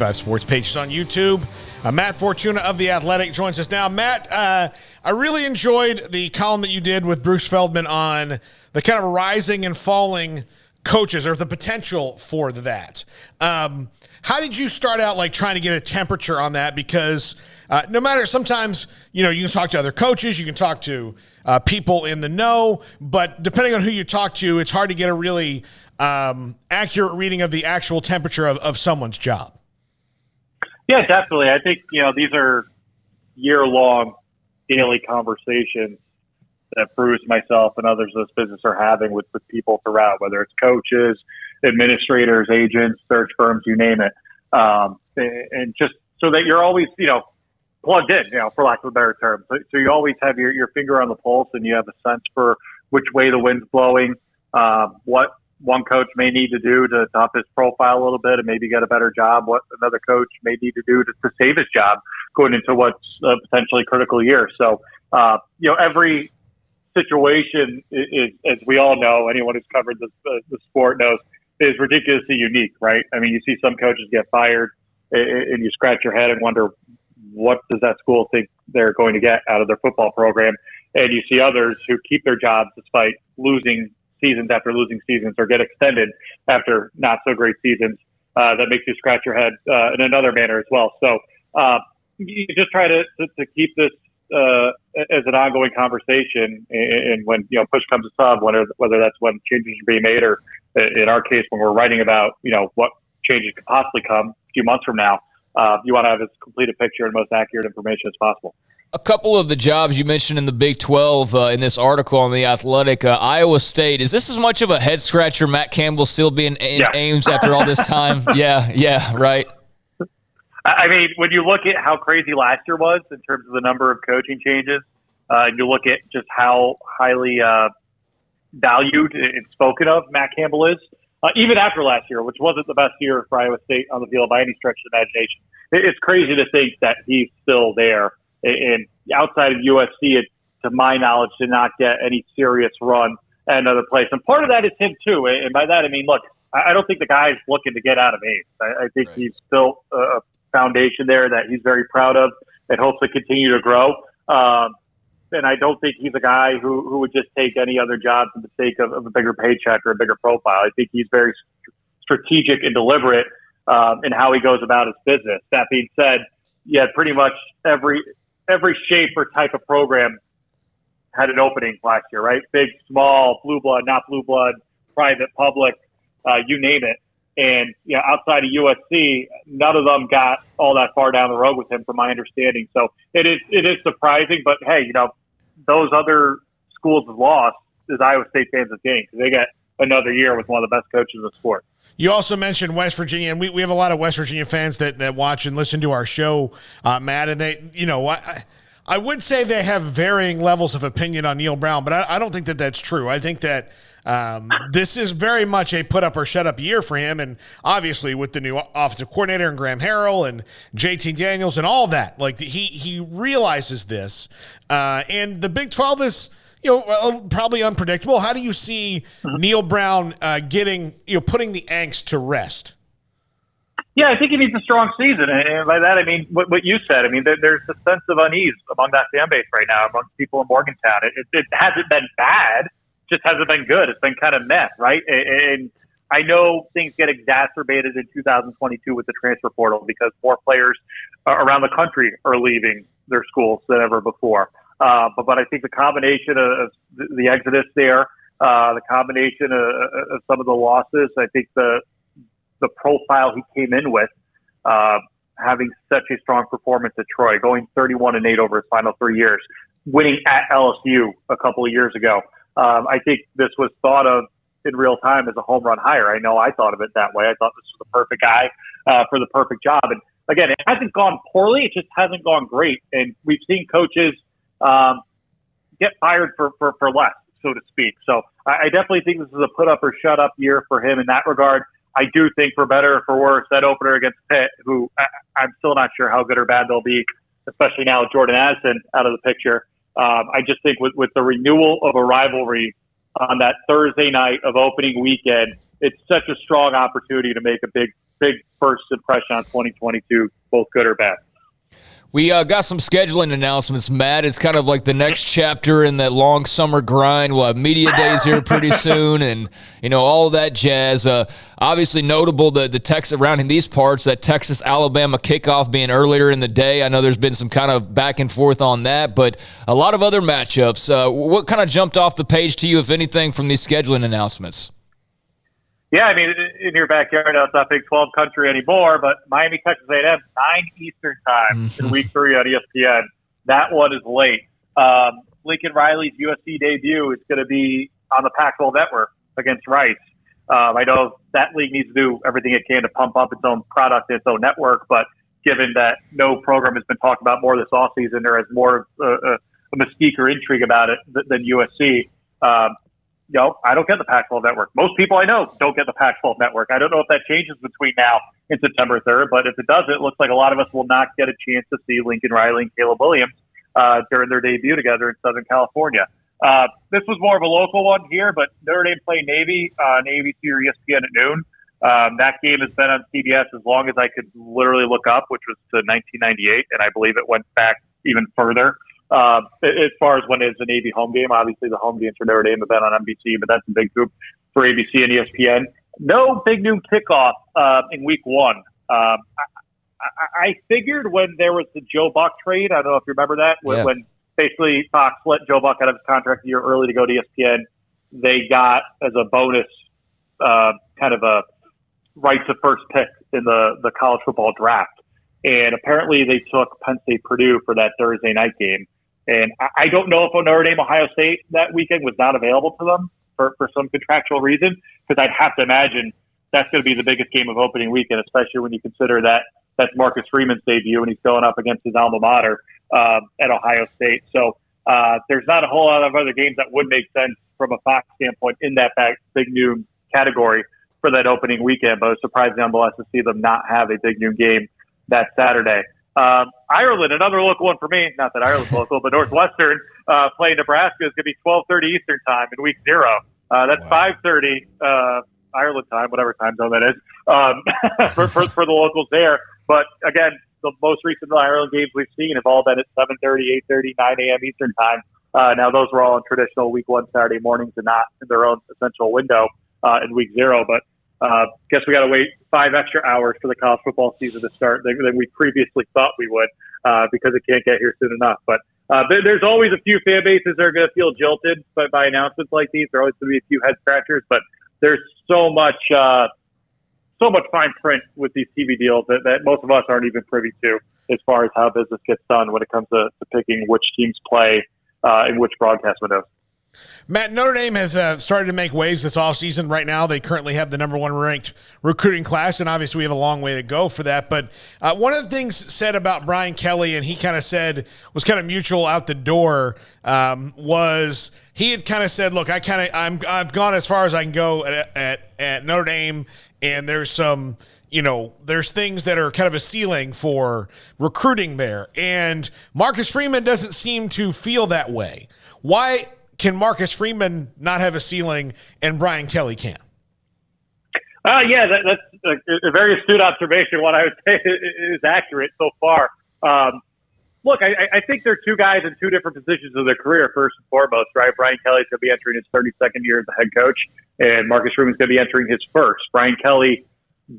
Sports pages on YouTube. Matt Fortuna of The Athletic joins us now. Matt, I really enjoyed the column that you did with Bruce Feldman on the kind of rising and falling coaches, or the potential for that. How did you start out, like, trying to get a temperature on that? Because no matter, sometimes, you can talk to other coaches, you can talk to people in the know, but depending on who you talk to, it's hard to get a really accurate reading of the actual temperature of someone's job. Yeah, definitely. I think, these are year-long daily conversations that Bruce, myself, and others in this business are having with people throughout, whether it's coaches, administrators, agents, search firms, you name it. And just so that you're always, plugged in, for lack of a better term. So you always have your finger on the pulse, and you have a sense for which way the wind's blowing, what one coach may need to do to up his profile a little bit and maybe get a better job, what another coach may need to do to save his job going into what's a potentially critical year. So, every situation is, as we all know, anyone who's covered the sport knows, is ridiculously unique, right? I mean, you see some coaches get fired and you scratch your head and wonder, what does that school think they're going to get out of their football program? And you see others who keep their jobs despite losing seasons after losing seasons, or get extended after not so great seasons. That makes you scratch your head in another manner as well. So you just try to keep this as an ongoing conversation. And when push comes to shove, whether that's when changes are being made, or in our case when we're writing about what changes could possibly come a few months from now, you want to have as complete a picture and most accurate information as possible. A couple of the jobs you mentioned in the Big 12 in this article on The Athletic, Iowa State, is this as much of a head-scratcher, Matt Campbell still being in Ames after all this time? Yeah, right. I mean, when you look at how crazy last year was in terms of the number of coaching changes, and you look at just how highly valued and spoken of Matt Campbell is, even after last year, which wasn't the best year for Iowa State on the field by any stretch of the imagination. It's crazy to think that he's still there. And outside of USC, it, to my knowledge, did not get any serious run at another place. And part of that is him, too. And by that, I mean, look, I don't think the guy's looking to get out of Ames. I think he's built a foundation there that he's very proud of and hopes to continue to grow. And I don't think he's a guy who would just take any other job for the sake of a bigger paycheck or a bigger profile. I think he's very strategic and deliberate in how he goes about his business. That being said, yeah, pretty much every shape or type of program had an opening last year, right? Big, small, blue blood, not blue blood, private, public, you name it. And outside of USC, none of them got all that far down the road with him, from my understanding. So it is surprising, but hey, those other schools have lost as Iowa State fans have gained, because they got another year with one of the best coaches in the sport. You also mentioned West Virginia, and we have a lot of West Virginia fans that watch and listen to our show, Matt, and they, I would say they have varying levels of opinion on Neil Brown, but I don't think that that's true. I think that this is very much a put up or shut up year for him, and obviously with the new offensive coordinator and Graham Harrell and JT Daniels and all that, like he realizes this, and the Big 12 is probably unpredictable. How do you see Neil Brown putting the angst to rest? Yeah, I think he needs a strong season. And by that, I mean what you said. I mean, there's a sense of unease among that fan base right now, amongst people in Morgantown. It hasn't been bad, just hasn't been good. It's been kind of meh, right? And I know things get exacerbated in 2022 with the transfer portal, because more players around the country are leaving their schools than ever before. But I think the combination of the exodus there, the combination of some of the losses, I think the profile he came in with, having such a strong performance at Troy, going 31-8 over his final 3 years, winning at LSU a couple of years ago. I think this was thought of in real time as a home run hire. I know I thought of it that way. I thought this was the perfect guy for the perfect job. And again, it hasn't gone poorly. It just hasn't gone great. And we've seen coaches get fired for less, so to speak. So I definitely think this is a put up or shut up year for him in that regard. I do think, for better or for worse, that opener against Pitt, who I'm still not sure how good or bad they'll be, especially now with Jordan Addison out of the picture. I just think with the renewal of a rivalry on that Thursday night of opening weekend, it's such a strong opportunity to make a big big first impression on 2022, both good or bad? We got some scheduling announcements, Matt. It's kind of like the next chapter in that long summer grind. We'll have media days here pretty soon and, all of that jazz. Obviously notable the Texas around in these parts, that Texas-Alabama kickoff being earlier in the day. I know there's been some kind of back and forth on that, but a lot of other matchups. What kind of jumped off the page to you, if anything, from these scheduling announcements? Yeah, I mean, in your backyard, it's not Big 12 country anymore, but Miami, Texas A&M, 9 Eastern time in Week 3 on ESPN. That one is late. Lincoln Riley's USC debut is going to be on the Pac-12 network against Rice. I know that league needs to do everything it can to pump up its own product, its own network, but given that no program has been talked about more this offseason, there is more a mystique or intrigue about it than USC. I don't get the Pac-12 network. Most people I know don't get the Pac-12 network. I don't know if that changes between now and September 3rd, but if it does, it looks like a lot of us will not get a chance to see Lincoln Riley and Caleb Williams during their debut together in Southern California. This was more of a local one here, but Notre Dame played Navy on ABC or ESPN at noon. That game has been on CBS as long as I could literally look up, which was to 1998, and I believe it went back even further. As far as when it's a Navy home game, obviously the home games for Notre Dame have been on NBC, but that's a big group for ABC and ESPN. No big noon kickoff in Week 1. I figured when there was the Joe Buck trade, I don't know if you remember that, when basically Fox let Joe Buck out of his contract a year early to go to ESPN, they got as a bonus kind of a right to first pick in the college football draft. And apparently they took Penn State Purdue for that Thursday night game. And I don't know if Notre Dame, Ohio State that weekend was not available to them for some contractual reason, because I'd have to imagine that's going to be the biggest game of opening weekend, especially when you consider that that's Marcus Freeman's debut and he's going up against his alma mater at Ohio State. So there's not a whole lot of other games that would make sense from a Fox standpoint in that big noon category for that opening weekend. But I was surprised nonetheless to see them not have a big noon game that Saturday. Ireland, another local one for me. Not that Ireland's local, but Northwestern playing Nebraska is going to be 12:30 Eastern time in Week 0. That's 5:30 Ireland time, whatever time zone that is, for the locals there. But again, the most recent Ireland games we've seen have all been at 7:30, 8:30, 9 a.m. Eastern time. Now those were all in traditional Week 1 Saturday mornings and not in their own essential window in Week 0. But guess we got to wait 5 extra hours for the college football season to start than we previously thought we would because it can't get here soon enough. But there's always a few fan bases that are going to feel jilted by announcements like these. There always going to be a few head scratchers, but there's so much fine print with these TV deals that most of us aren't even privy to as far as how business gets done when it comes to picking which teams play in which broadcast windows. Matt, Notre Dame has started to make waves this offseason. Right now, they currently have the number 1 ranked recruiting class, and obviously we have a long way to go for that. But one of the things said about Brian Kelly, and he kind of said was kind of mutual out the door, was he had kind of said, "Look, I've gone as far as I can go at Notre Dame, and there's some." There's things that are kind of a ceiling for recruiting there. And Marcus Freeman doesn't seem to feel that way. Why can Marcus Freeman not have a ceiling and Brian Kelly can? Yeah, that's a very astute observation. What I would say is accurate so far. Look, I think they're two guys in two different positions of their career, first and foremost, right? Brian Kelly's going to be entering his 32nd year as a head coach, and Marcus Freeman's going to be entering his first. Brian Kelly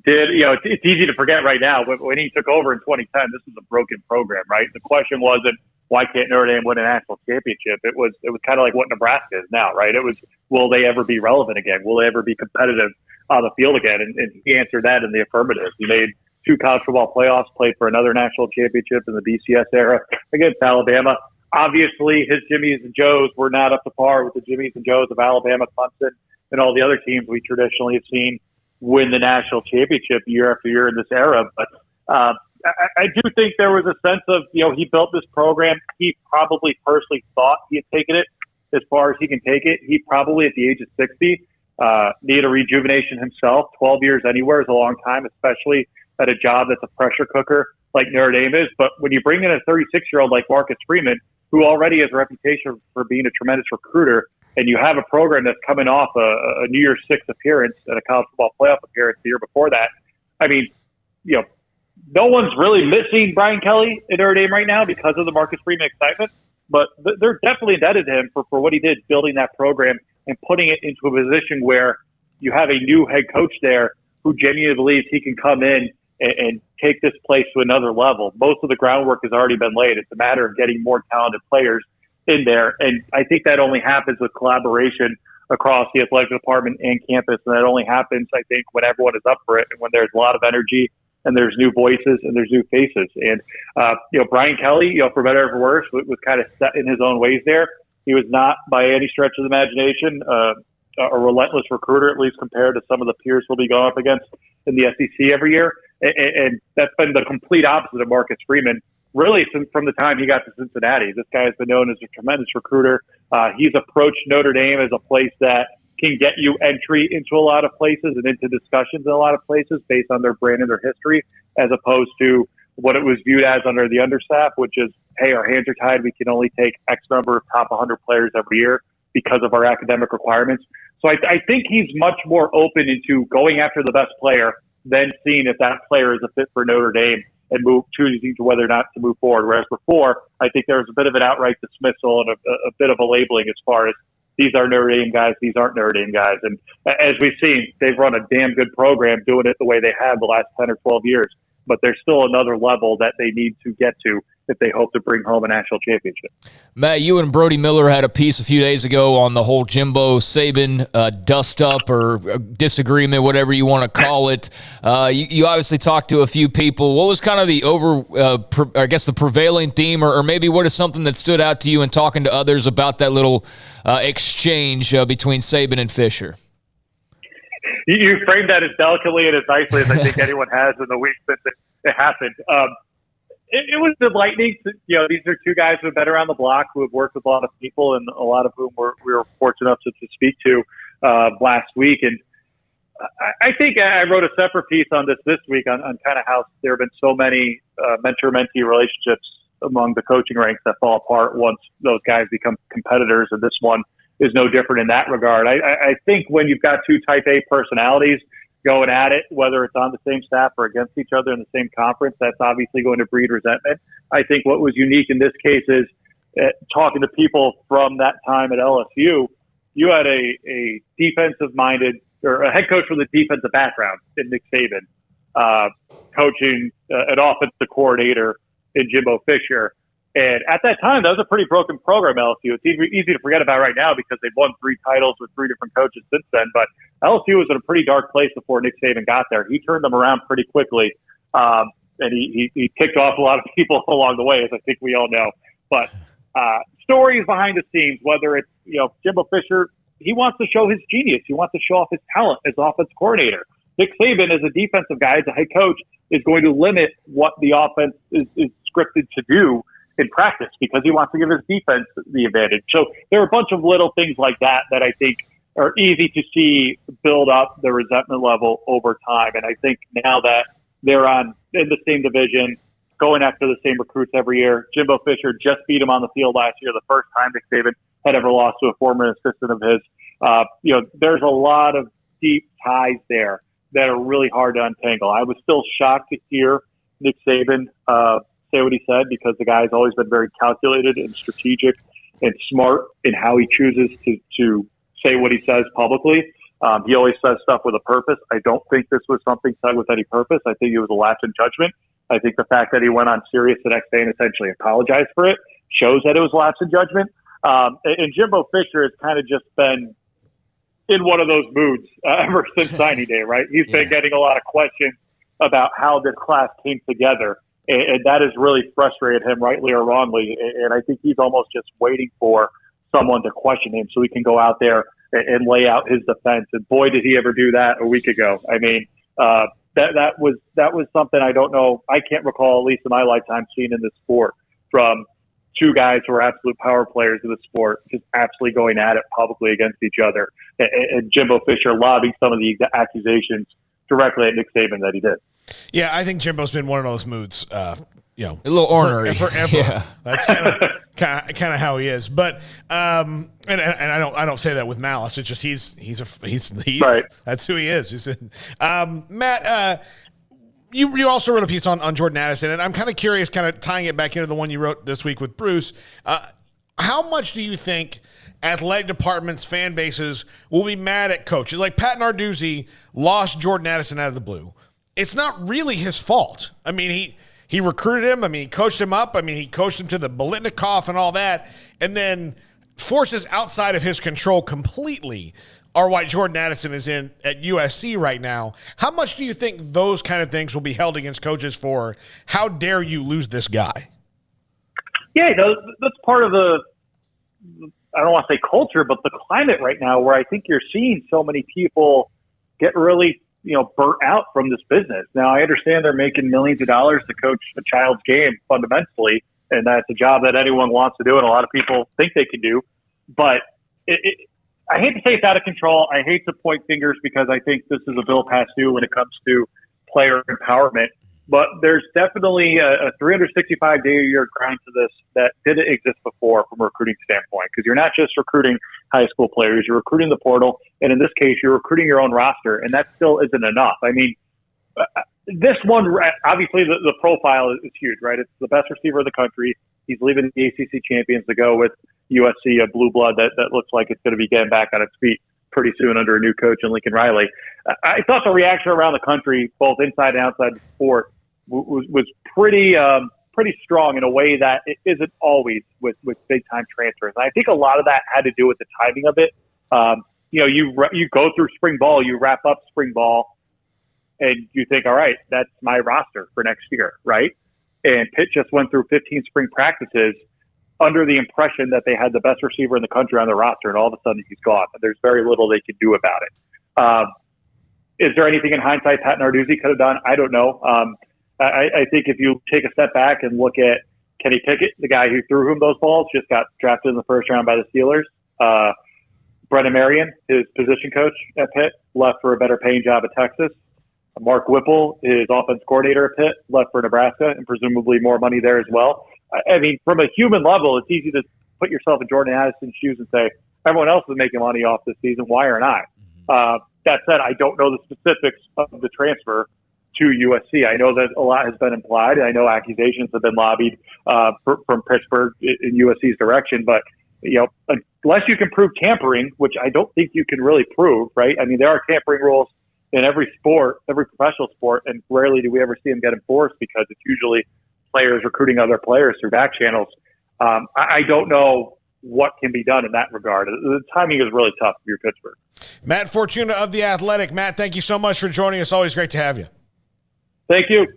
it's easy to forget right now, but when he took over in 2010, this was a broken program, right? The question wasn't, why can't Notre Dame win a national championship? It was kind of like what Nebraska is now, right? It was, will they ever be relevant again? Will they ever be competitive on the field again? And he answered that in the affirmative. He made 2 college football playoffs, played for another national championship in the BCS era against Alabama. Obviously, his Jimmies and Joes were not up to par with the Jimmies and Joes of Alabama, Clemson, and all the other teams we traditionally have seen win the national championship year after year in this era. But I do think there was a sense of, he built this program. He probably personally thought he had taken it as far as he can take it. He probably, at the age of 60, needed a rejuvenation himself. 12 years anywhere is a long time, especially at a job that's a pressure cooker like Notre Dame is. But when you bring in a 36-year-old like Marcus Freeman, who already has a reputation for being a tremendous recruiter, and you have a program that's coming off a New Year's Six appearance and a college football playoff appearance the year before that, I mean, no one's really missing Brian Kelly in Notre Dame right now because of the Marcus Freeman excitement, but they're definitely indebted to him for what he did building that program and putting it into a position where you have a new head coach there who genuinely believes he can come in and take this place to another level. Most of the groundwork has already been laid. It's a matter of getting more talented players in there. And I think that only happens with collaboration across the athletic department and campus. And that only happens, I think, when everyone is up for it and when there's a lot of energy and there's new voices and there's new faces. And, Brian Kelly, for better or for worse, was kind of set in his own ways there. He was not, by any stretch of the imagination, a relentless recruiter, at least compared to some of the peers he'll be going up against in the SEC every year. And that's been the complete opposite of Marcus Freeman, really, from the time he got to Cincinnati. This guy has been known as a tremendous recruiter. He's approached Notre Dame as a place that can get you entry into a lot of places and into discussions in a lot of places based on their brand and their history, as opposed to what it was viewed as under the understaff, which is, hey, our hands are tied. We can only take X number of top 100 players every year because of our academic requirements. So I think he's much more open into going after the best player than seeing if that player is a fit for Notre Dame and choosing to whether or not to move forward. Whereas before, I think there was a bit of an outright dismissal and a bit of a labeling as far as these are Notre Dame guys, these aren't Notre Dame guys. And as we've seen, they've run a damn good program doing it the way they have the last 10 or 12 years. But there's still another level that they need to get to if they hope to bring home a national championship. Matt, you and Brody Miller had a piece a few days ago on the whole Jimbo Saban dust-up or disagreement, whatever you want to call it. You obviously talked to a few people. What was kind of the the prevailing theme, or maybe what is something that stood out to you in talking to others about that little exchange between Saban and Fisher? You framed that as delicately and as nicely as I think anyone has in the week since it happened. It was enlightening. These are two guys who have been around the block, who have worked with a lot of people, and a lot of whom we were fortunate enough to speak to last week. And I think I wrote a separate piece on this week on kind of how there have been so many mentor-mentee relationships among the coaching ranks that fall apart once those guys become competitors, and this one is no different in that regard. I think when you've got two type A personalities going at it, whether it's on the same staff or against each other in the same conference, that's obviously going to breed resentment. I think what was unique in this case is talking to people from that time at LSU, you had a defensive-minded or a head coach with a defensive background in Nick Saban, coaching an offensive coordinator in Jimbo Fisher. And at that time, that was a pretty broken program, LSU. It's easy to forget about right now because they've won 3 titles with 3 different coaches since then. But LSU was in a pretty dark place before Nick Saban got there. He turned them around pretty quickly, and he kicked off a lot of people along the way, as I think we all know. But stories behind the scenes, whether it's Jimbo Fisher, he wants to show his genius. He wants to show off his talent as offensive coordinator. Nick Saban, as a defensive guy, as a head coach, is going to limit what the offense is scripted to do in practice because he wants to give his defense the advantage. So there are a bunch of little things like that I think are easy to see build up the resentment level over time. And I think now that they're in the same division, going after the same recruits every year, Jimbo Fisher just beat him on the field last year, the first time Nick Saban had ever lost to a former assistant of his. There's a lot of deep ties there that are really hard to untangle. I was still shocked to hear Nick Saban say what he said because the guy's always been very calculated and strategic and smart in how he chooses to say what he says publicly. He always says stuff with a purpose. I don't think this was something said with any purpose. I think it was a lapse in judgment. I think the fact that he went on Sirius the next day and essentially apologized for it shows that it was a lapse in judgment. And Jimbo Fisher has kind of just been in one of those moods ever since signing day, right? He's been getting a lot of questions about how this class came together. And that has really frustrated him, rightly or wrongly. And I think he's almost just waiting for someone to question him so he can go out there and lay out his defense. And boy, did he ever do that a week ago. I mean, that was something I don't know. I can't recall, at least in my lifetime, seeing in this sport from two guys who are absolute power players of the sport, just absolutely going at it publicly against each other. And Jimbo Fisher lobbing some of the accusations directly at Nick Saban that he did. Yeah, I think Jimbo's been one of those moods, a little ornery forever. Yeah. That's kind of how he is. But and I don't say that with malice. It's just he's right. That's who he is. Matt, You also wrote a piece on Jordan Addison, and I'm kind of curious, kind of tying it back into the one you wrote this week with Bruce. How much do you think athletic departments, fan bases will be mad at coaches? Like Pat Narduzzi lost Jordan Addison out of the blue. It's not really his fault. I mean, he recruited him. I mean, he coached him up. I mean, he coached him to the Bolitnikoff and all that, and then forces outside of his control completely are why Jordan Addison is in at USC right now. How much do you think those kind of things will be held against coaches for, how dare you lose this guy? Yeah, that's part of the, I don't want to say culture, but the climate right now where I think you're seeing so many people get really, burnt out from this business. Now, I understand they're making millions of dollars to coach a child's game fundamentally, and that's a job that anyone wants to do and a lot of people think they can do. But I hate to say it's out of control. I hate to point fingers because I think this is a bill past due when it comes to player empowerment. But there's definitely a 365-day-a-year grind to this that didn't exist before from a recruiting standpoint, because you're not just recruiting high school players, you're recruiting the portal, and in this case, you're recruiting your own roster, and that still isn't enough. I mean, this one, obviously, the profile is huge, right? It's the best receiver in the country. He's leaving the ACC champions to go with USC, a blue blood that looks like it's going to be getting back on its feet pretty soon under a new coach in Lincoln Riley. I thought the reaction around the country, both inside and outside the sport, was pretty strong in a way that it isn't always with big time transfers. And I think a lot of that had to do with the timing of it. You go through spring ball, you wrap up spring ball, and you think, all right, that's my roster for next year, right? And Pitt just went through 15 spring practices under the impression that they had the best receiver in the country on their roster, and all of a sudden he's gone. And there's very little they can do about it. Is there anything in hindsight Pat Narduzzi could have done? I don't know. I think if you take a step back and look at Kenny Pickett, the guy who threw him those balls, just got drafted in the first round by the Steelers. Brennan Marion, his position coach at Pitt, left for a better paying job at Texas. Mark Whipple, his offense coordinator at Pitt, left for Nebraska and presumably more money there as well. I mean, from a human level, it's easy to put yourself in Jordan Addison's shoes and say, everyone else is making money off this season. Why aren't I? That said, I don't know the specifics of the transfer to USC. I know that a lot has been implied. I know accusations have been lobbied from Pittsburgh in USC's direction. But, unless you can prove tampering, which I don't think you can really prove, right? I mean, there are tampering rules in every sport, every professional sport, and rarely do we ever see them get enforced because it's usually players recruiting other players through back channels. I don't know what can be done in that regard. The timing is really tough if you're Pittsburgh. Matt Fortuna of The Athletic. Matt, thank you so much for joining us. Always great to have you. Thank you.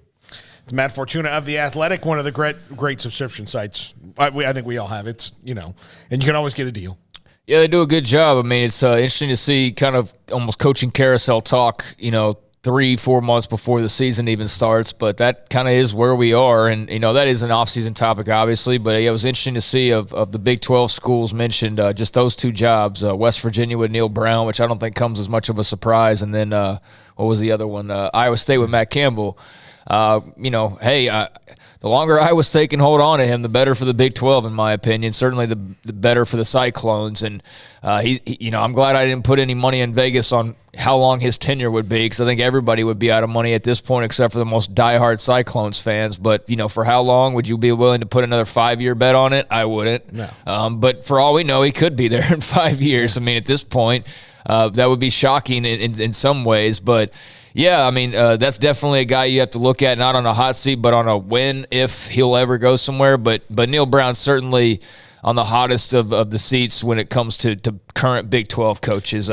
It's Matt Fortuna of The Athletic, one of the great subscription sites. I think we all have it, and you can always get a deal. Yeah, they do a good job. I mean, it's interesting to see kind of almost coaching carousel talk, 3-4 months before the season even starts, but that kind of is where we are. And, that is an off-season topic, obviously, but it was interesting to see of the Big 12 schools mentioned, just those two jobs, West Virginia with Neil Brown, which I don't think comes as much of a surprise, and then what was the other one? Iowa State with Matt Campbell. The longer Iowa State can hold on to him, the better for the Big 12, in my opinion. Certainly the better for the Cyclones. And I'm glad I didn't put any money in Vegas on how long his tenure would be, because I think everybody would be out of money at this point, except for the most diehard Cyclones fans. But for how long would you be willing to put another 5-year bet on it? I wouldn't. No. But for all we know, he could be there in 5 years. I mean, at this point, that would be shocking in some ways, but. Yeah, I mean, that's definitely a guy you have to look at, not on a hot seat, but on a when, if he'll ever go somewhere. But Neil Brown's certainly on the hottest of the seats when it comes to current Big 12 coaches. He's